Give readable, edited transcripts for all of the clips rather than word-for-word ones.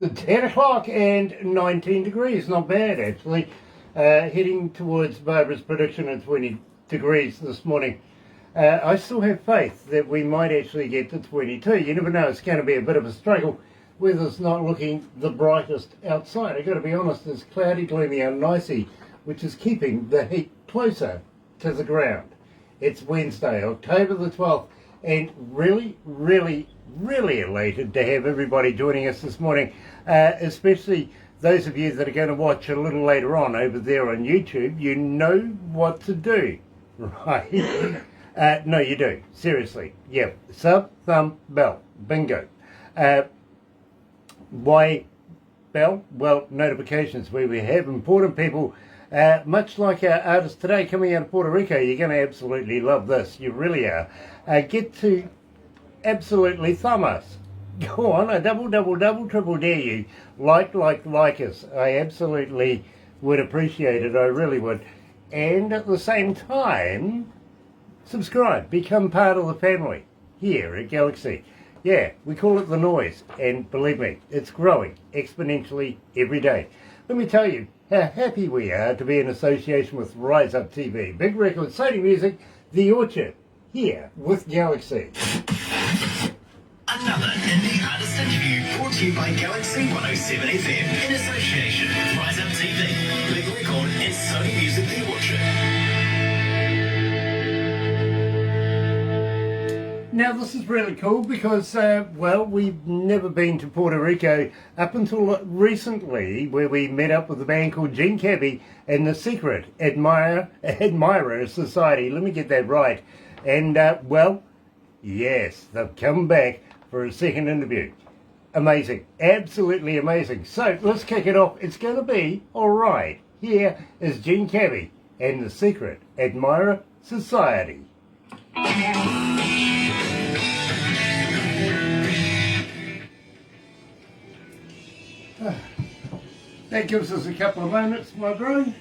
10 o'clock and 19 degrees, not bad actually. Heading towards Barbara's prediction of 20 degrees this morning. I still have faith that we might actually get to 22. You never know, it's going to be a bit of a struggle. Weather's not looking the brightest outside. I've got to be honest, it's cloudy, gloomy and nicey, which is keeping the heat closer to the ground. It's Wednesday, October the 12th, and really elated to have everybody joining us this morning, especially those of you that are going to watch a little later on over there on YouTube. You know what to do, right? No, you do. Seriously. Yeah. Sub, thumb, bell. Bingo. Why bell? Well, notifications where we have important people, much like our artist today coming out of Puerto Rico. You're going to absolutely love this. You really are. Get to absolutely thumb us. Go on, I double, triple dare you. Like us. I absolutely would appreciate it. I really would. And at the same time, subscribe. Become part of the family here at Galaxy. Yeah, we call it the noise. And believe me, it's growing exponentially every day. Let me tell you how happy we are to be in association with Rise Up TV. Big Record, Sony Music, The Orchard, here with Galaxy. Another indie artist interview brought to you by galaxy107fm in association with Rise Up TV, Big Record and Sony Music The Orchard. Now this is really cool because, well, we've never been to Puerto Rico up until recently, where we met up with a band called Cabbie and the Secret Admirer Society. Let me get that right. And, well, yes, they've come back for a second interview. Amazing. Absolutely amazing. So let's kick it off. It's going to be all right. Here is Cabbie and the Secret Admirer Society. That gives us a couple of moments, my bro.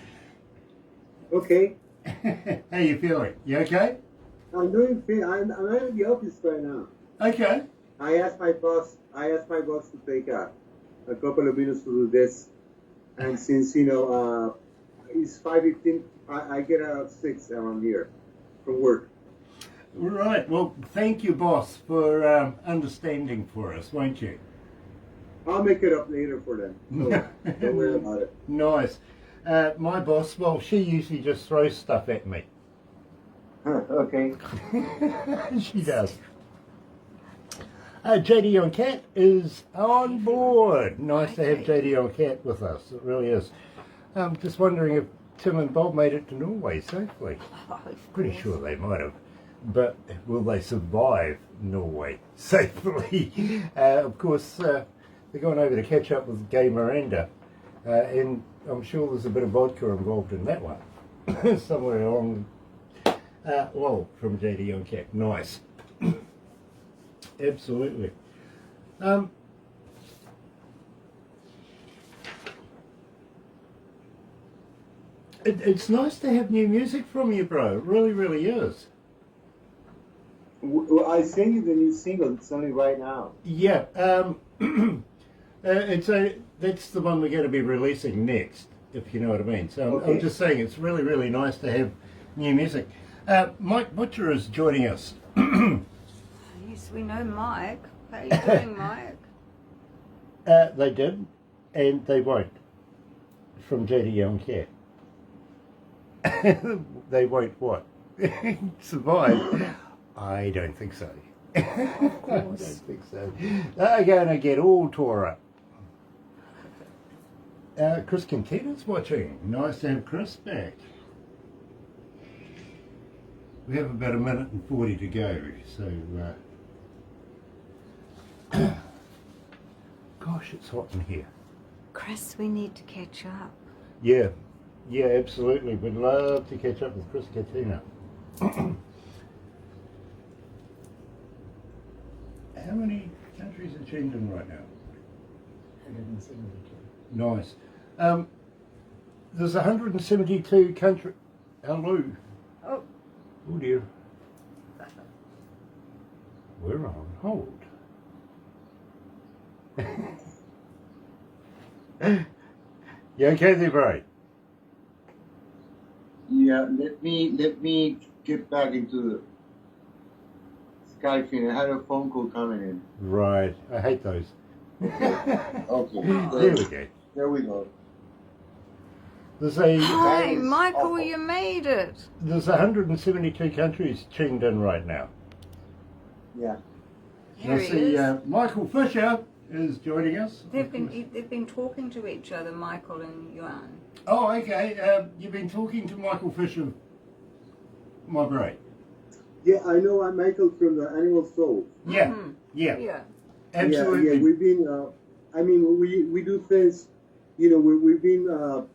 Okay. How you feeling? You okay? I'm doing fine. I'm at the office right now. Okay. I asked my boss to take a couple of minutes to do this, and since it's 5:15, I get out at 6 around here from work. Right. Well, thank you, boss, for understanding for us, won't you? I'll make it up later for them. So don't worry about it. Nice. My boss, well, she usually just throws stuff at me. Okay. She does. JD on Cat is on board. Nice to have JD on Cat with us. It really is. I'm just wondering if Tim and Bob made it to Norway safely. Pretty sure they might have. But will they survive Norway safely? Of course, they're going over to catch up with Gay Miranda. And I'm sure there's a bit of vodka involved in that one. Somewhere along. Well, from JD on Cat. Nice. Absolutely. It's nice to have new music from you, bro. It really is. Well, I sent you the new single. It's only right now. Yeah. That's the one we're going to be releasing next, if you know what I mean. So Okay. I'm just saying it's really nice to have new music. Mike Butcher is joining us. Yes, we know Mike. How are you doing, Mike? They did, and they won't. From JD on Cat. They won't what? Survive? I don't think so. I don't think so. They're going to get all tore up. Chris Quintana's watching. Nice to have Chris back. We have about a minute and 40 to go, so gosh, it's hot in here. Chris, we need to catch up. Yeah, absolutely. We'd love to catch up with Chris Quintana. How many countries are tuned in right now? 172. Nice. There's 172 countries. Hello. Oh. Oh dear. We're on hold. You okay there, bro? Yeah, let me get back into the Skype thing. I had a phone call coming in. Right. I hate those. Okay. There we go. There we go. There's a Hi, is Michael, awful. you made it. there's 172 countries tuned in right now. Yeah. Here I he see is. Michael Fisher is joining us. They've been talking to each other, Michael and Yuan. Oh, okay. You've been talking to Michael Fisher, my bro. Yeah, I know. I'm Michael from the Animal Soul. Yeah, Mhm. yeah, Yeah. absolutely. Yeah. We've been. I mean, we do things. You know, we've been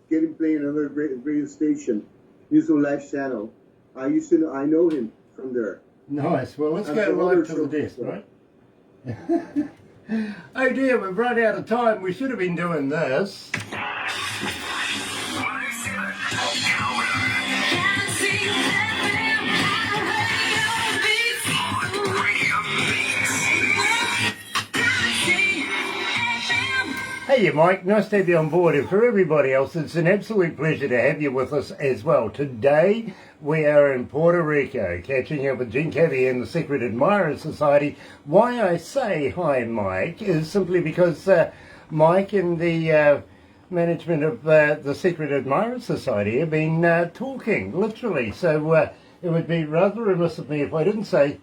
getting playing another radio station, Musical Live Channel. I know him from there. Nice. Well, let's And go some live other to the shows, desk, right? Oh dear, we've run out of time. We should have been doing this. Hey, Mike. Nice to have you on board. And for everybody else, it's an absolute pleasure to have you with us as well. Today, we are in Puerto Rico, catching up with Gene Cabbie and the Secret Admirer Society. Why I say hi, Mike, is simply because Mike and the management of the Secret Admirer Society have been talking, literally. So it would be rather remiss of me if I didn't say,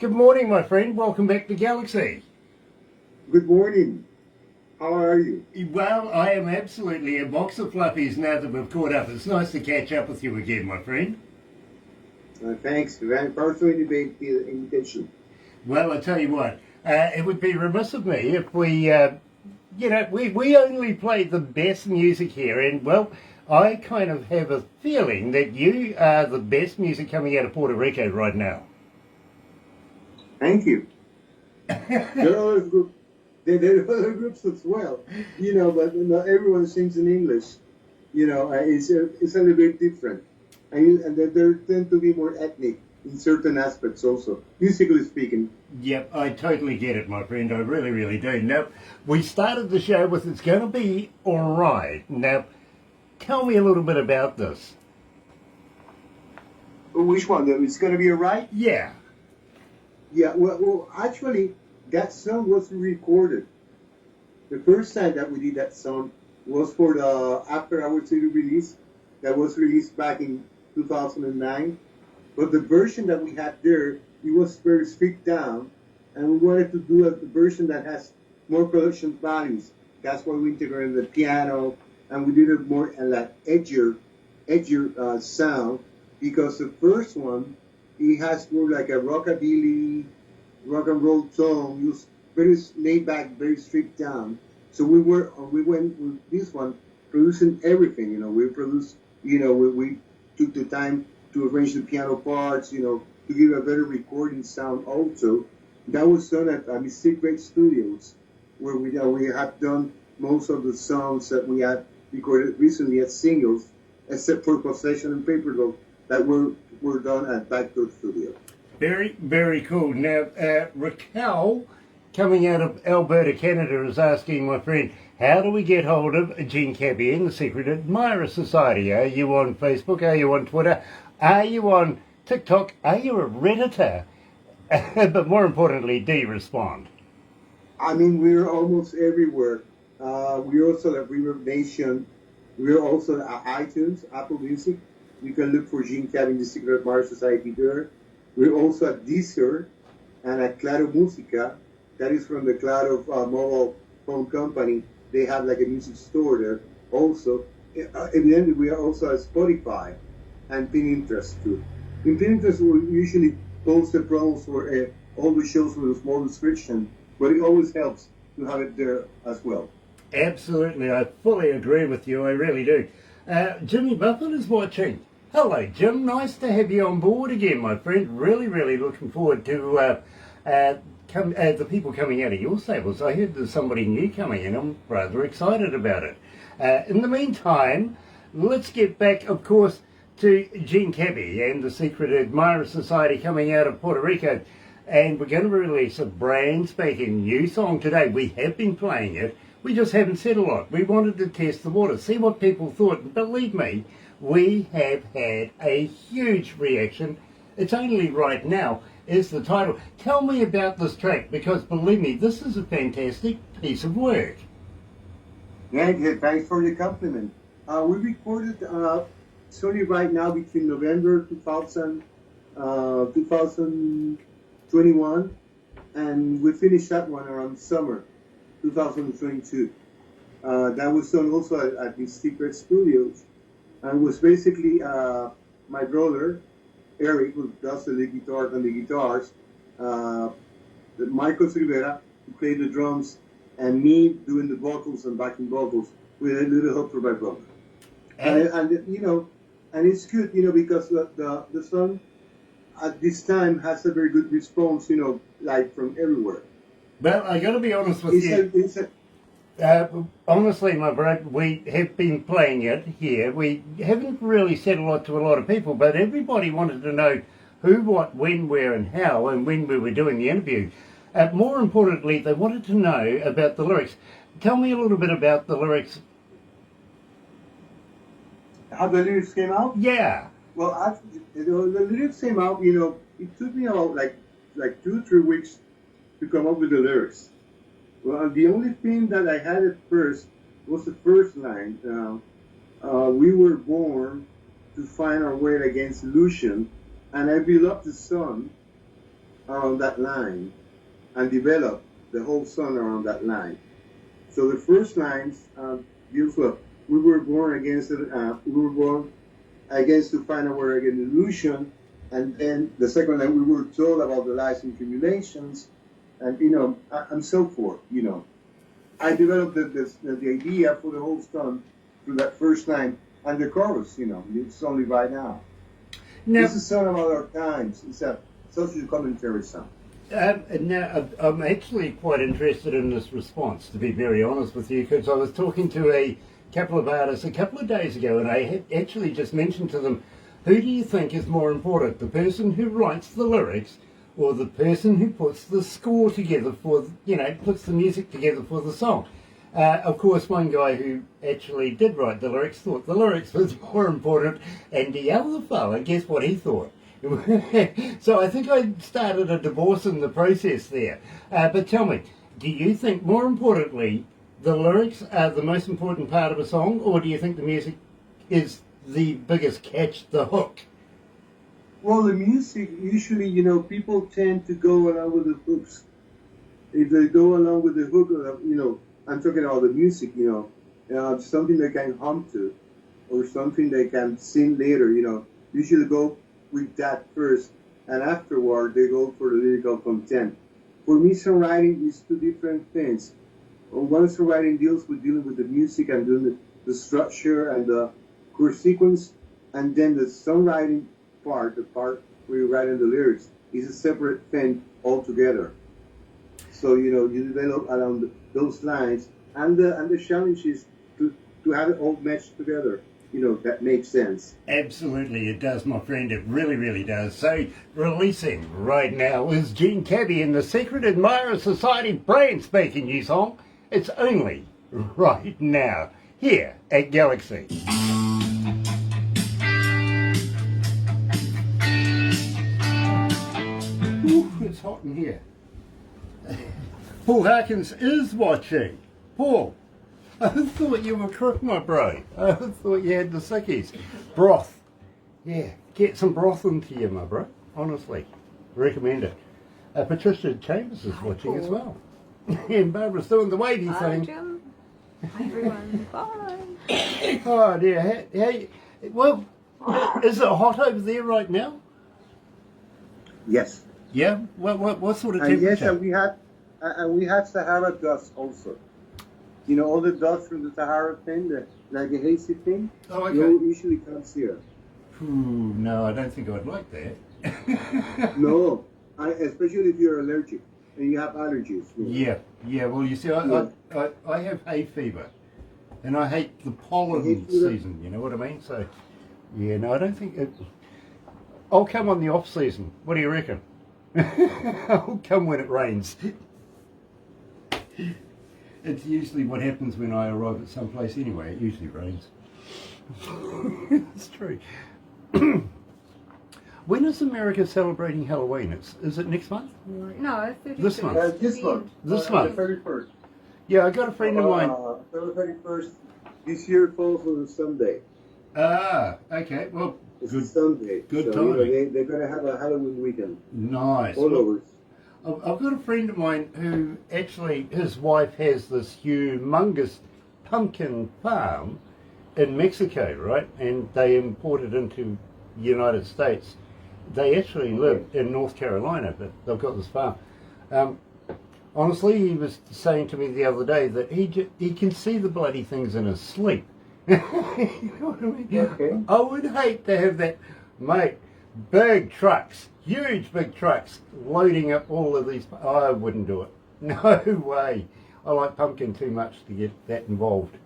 good morning, my friend. Welcome back to Galaxy. Good morning. How are you? Well, I am absolutely a box of fluffies now that we've caught up. It's nice to catch up with you again, my friend. Thanks for the invitation. Well, I tell you what, it would be remiss of me if we, we only play the best music here. And, well, I kind of have a feeling that you are the best music coming out of Puerto Rico right now. Thank you. There are other groups as well, you know, but not everyone sings in English. You know, it's a little bit different. And there tend to be more ethnic in certain aspects also, musically speaking. Yep, I totally get it, my friend. I really, really do. Now, we started the show with It's Gonna Be Alright. Now, tell me a little bit about this. Which one? It's going to be alright? Yeah. Yeah, well, actually, that song was recorded. The first time that we did that song was for the After Hours CD release that was released back in 2009. But the version that we had there, it was very stripped down, and we wanted to do a version that has more production values. That's why we integrated the piano, and we did it more like edgier sound, because the first one, it has more like a rockabilly, rock and roll tone, used very laid back, very stripped down. So we went with this one, producing everything. You know, we produced. You know, we took the time to arrange the piano parts. You know, to give a better recording sound. Also, that was done at Mystic Great Studios, where we have done most of the songs that we had recorded recently as singles, except for Possession and Paper Doll that were done at Backdoor Studio. Very, very cool. Now, Raquel, coming out of Alberta, Canada, is asking, my friend, how do we get hold of Gene Cabbie and the Secret Admirer Society? Are you on Facebook? Are you on Twitter? Are you on TikTok? Are you a Redditor? But more importantly, do you respond? I mean, we're almost everywhere. We're also at Reverb Nation. We're also at iTunes, Apple Music. You can look for Gene Cabbie and the Secret Admirer Society there. We're also at Deezer and at Claro Musica. That is from the Claro mobile phone company. They have like a music store there. Also, evidently, we are also at Spotify and Pinterest too. In Pinterest, we usually post the promos for all the shows with a small description, but it always helps to have it there as well. Absolutely, I fully agree with you. I really do. Jimmy Buffett is watching. Hello, Jim. Nice to have you on board again, my friend. Really, really looking forward to the people coming out of your stables. I heard there's somebody new coming in. I'm rather excited about it. In the meantime, let's get back, of course, to Gene Cabbie and the Secret Admirer Society coming out of Puerto Rico. And we're going to release a brand spanking new song today. We have been playing it. We just haven't said a lot. We wanted to test the water, see what people thought. And believe me, we have had a huge reaction. It's only right now is the title. Tell me about this track, because believe me, this is a fantastic piece of work. Yeah, thanks for the compliment. We recorded it's only right now between November 2021, and we finished that one around summer 2022. That was done also at the Secret Studios, and was basically my brother Eric, who does the lead guitar and the guitars, Marcos Rivera, who played the drums, and me doing the vocals and backing vocals with a little help from my brother. And you know, and it's good, you know, because the song at this time has a very good response, you know, like from everywhere. Well, I got to be honest with you. Honestly, my brother, we have been playing it here. We haven't really said a lot to a lot of people, but everybody wanted to know who, what, when, where, and how, and when we were doing the interview. More importantly, they wanted to know about the lyrics. Tell me a little bit about the lyrics. How the lyrics came out? Yeah. Well, the lyrics came out, you know, it took me about like 2 or 3 weeks to come up with the lyrics. Well, the only thing that I had at first was the first line. We were born to find our way against illusion, and I built up the sun around that line and developed the whole song around that line. So the first lines deals with we were born against to find our way against illusion, and then the second line we were told about the lies and tribulations, and you know, and so forth. You know, I developed the idea for the whole song through that first line, and the chorus. You know, it's only right now. This is a song about our times. It's a social commentary song. Now, I'm actually quite interested in this response, to be very honest with you, because I was talking to a couple of artists a couple of days ago, and I had actually just mentioned to them, who do you think is more important, the person who writes the lyrics or the person who puts the score together for, you know, puts the music together for the song? Of course, one guy who actually did write the lyrics thought the lyrics was more important, and the other fella, guess what he thought? So I think I started a divorce in the process there. But tell me, do you think, more importantly, the lyrics are the most important part of a song, or do you think the music is the biggest catch, the hook? Well, the music, usually, you know, people tend to go along with the hooks. If they go along with the hook, you know, I'm talking about the music, you know, something they can hum to, or something they can sing later, you know, usually go with that first, and afterward they go for the lyrical content. For me, songwriting is two different things. One songwriting deals with dealing with the music and doing the structure and the chord sequence, and then the songwriting part, the part where you're writing the lyrics, is a separate thing altogether. So, you know, you develop along those lines, and the challenge is to have it all meshed together. You know, that makes sense. Absolutely, it does, my friend. It really, really does. So, releasing right now is Gene Cabbie and the Secret Admirer Society brand spanking new song. It's only right now here at Galaxy. Ooh, it's hot in here. Paul Harkins is watching. Paul, I thought you were crook, my bro. I thought you had the sickies. Broth. Yeah, get some broth into you, my bro. Honestly, recommend it. Patricia Chambers is watching Paul. as well. And Barbara's doing the wavy Hi, thing. Jim. Hi, everyone. Bye. Oh dear. Hey, well, is it hot over there right now? Yes. Yeah. What sort of And temperature? yes, and we had Sahara dust also. You know, all the dust from the Sahara thing, like a hazy thing, Oh, okay. usually comes here. Ooh, no, I don't think I'd like that. No, especially if you're allergic and you have allergies. You know. Yeah. Well, you see, I have hay fever, and I hate the pollen Hay fever? season. You know what I mean? So, yeah, no, I don't think it. I'll come on the off season. What do you reckon? I'll come when it rains. It's usually what happens when I arrive at some place anyway. It usually rains. It's true. When is America celebrating Halloween? Is it next month? No, 31st. This month. This month. This month. The 31st. Yeah, I got a friend of mine. The 31st. This year falls on a Sunday. Ah, okay. Well, It's good. a Sunday. good so, timing. they're going to have a Halloween weekend. Nice. All Well, over. I've got a friend of mine who actually, his wife has this humongous pumpkin farm in Mexico, right? And they import it into the United States. They actually live in North Carolina, but they've got this farm. Honestly, he was saying to me the other day that he can see the bloody things in his sleep. You know what I mean? Okay. I would hate to have that, mate. Big trucks, huge big trucks, loading up all of these. I wouldn't do it. No way. I like pumpkin too much to get that involved.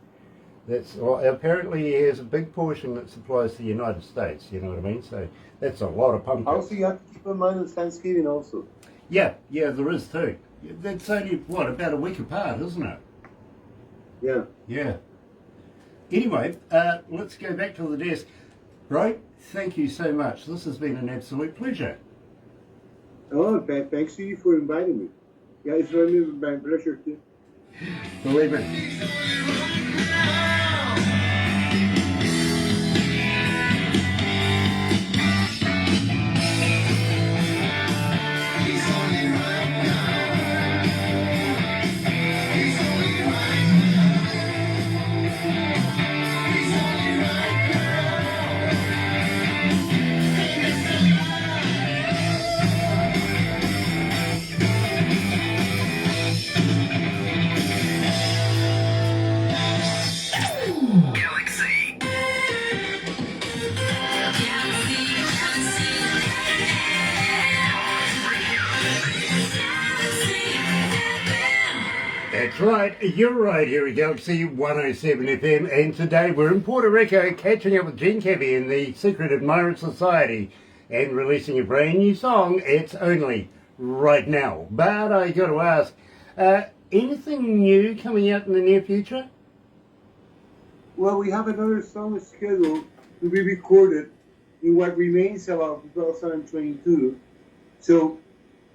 That's apparently he has a big portion that supplies to the United States. You know what I mean? So that's a lot of pumpkin. Also, you have to keep in mind it's Thanksgiving also. Yeah, there is too. That's only what, about a week apart, isn't it? Yeah. Yeah. Anyway, let's go back to the desk. Bro, thank you so much. This has been an absolute pleasure. Oh, thanks to you for inviting me. Yeah, it's really my pleasure too. Believe me. Galaxy. That's right, you're right here at Galaxy 107 FM, and today we're in Puerto Rico catching up with Cabbie and the Secret Admirer Society and releasing a brand new song. It's only right now. But I got to ask, anything new coming out in the near future? Well, we have another song scheduled to be recorded in what remains of 2022. So,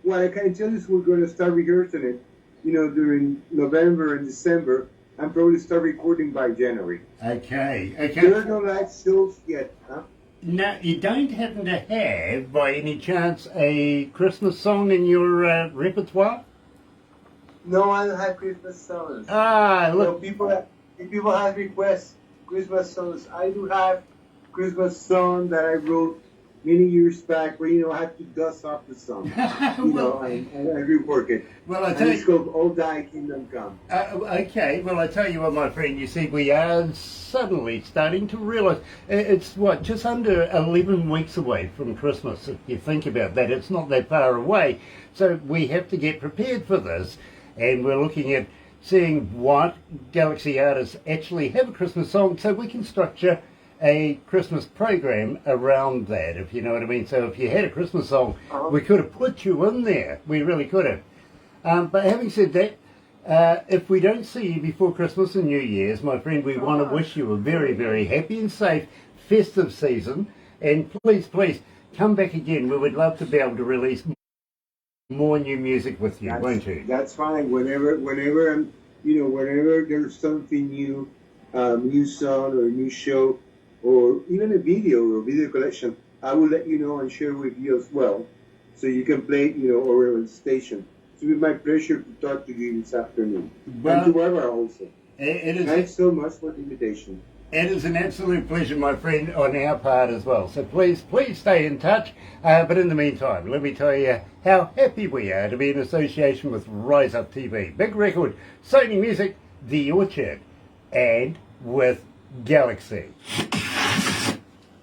what I can tell you is we're going to start rehearsing it, during November and December, and probably start recording by January. Okay. There are no live shows yet, huh? Now, you don't happen to have, by any chance, a Christmas song in your repertoire? No, I don't have Christmas songs. Ah, look. If people have requests, Christmas songs, I do have Christmas song that I wrote many years back where, I have to dust off the song, and rework it. Well, I And tell it's you... called All Thy Kingdom Come. Okay, well, I tell you what, my friend, you see, we are suddenly starting to realise it's, just under 11 weeks away from Christmas, if you think about that. It's not that far away, so we have to get prepared for this, and we're looking at seeing what Galaxy artists actually have a Christmas song so we can structure a Christmas program around that, if you know what I mean. So if you had a Christmas song, we could have put you in there. We really could have. But having said that, if we don't see you before Christmas and New Year's, my friend, we want to wish you a very, very happy and safe festive season. And please, come back again. We would love to be able to release more new music with you, won't you? That's fine. Whenever there's something new, new song or a new show, or even a video collection, I will let you know and share with you as well, so you can play it, over on the station. It's been my pleasure to talk to you this afternoon, Well, and to Barbara also. It is. Thanks so much for the invitation. It is an absolute pleasure, my friend, on our part as well. So please stay in touch. But in the meantime, let me tell you how happy we are to be in association with Rise Up TV, Big Record, Sony Music, The Orchard, and with Galaxy.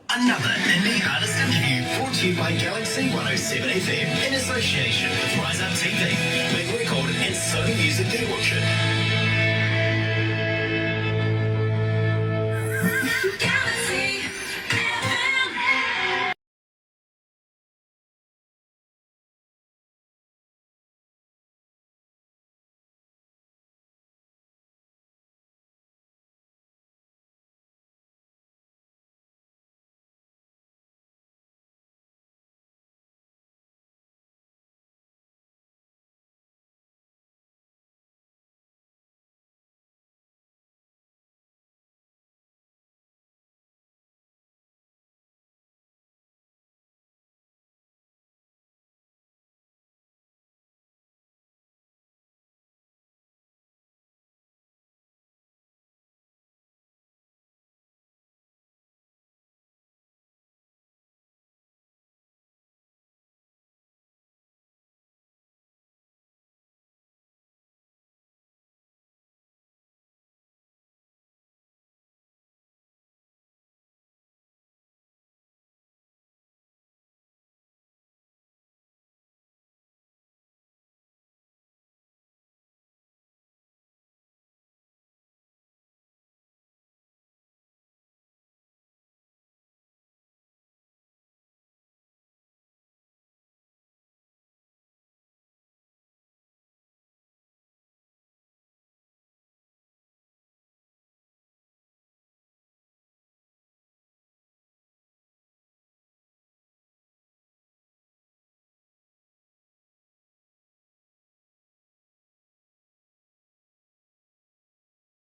Another indie artist interview brought to you by Galaxy 107 FM in association with Rise Up TV, Big Record, and Sony Music The Orchard.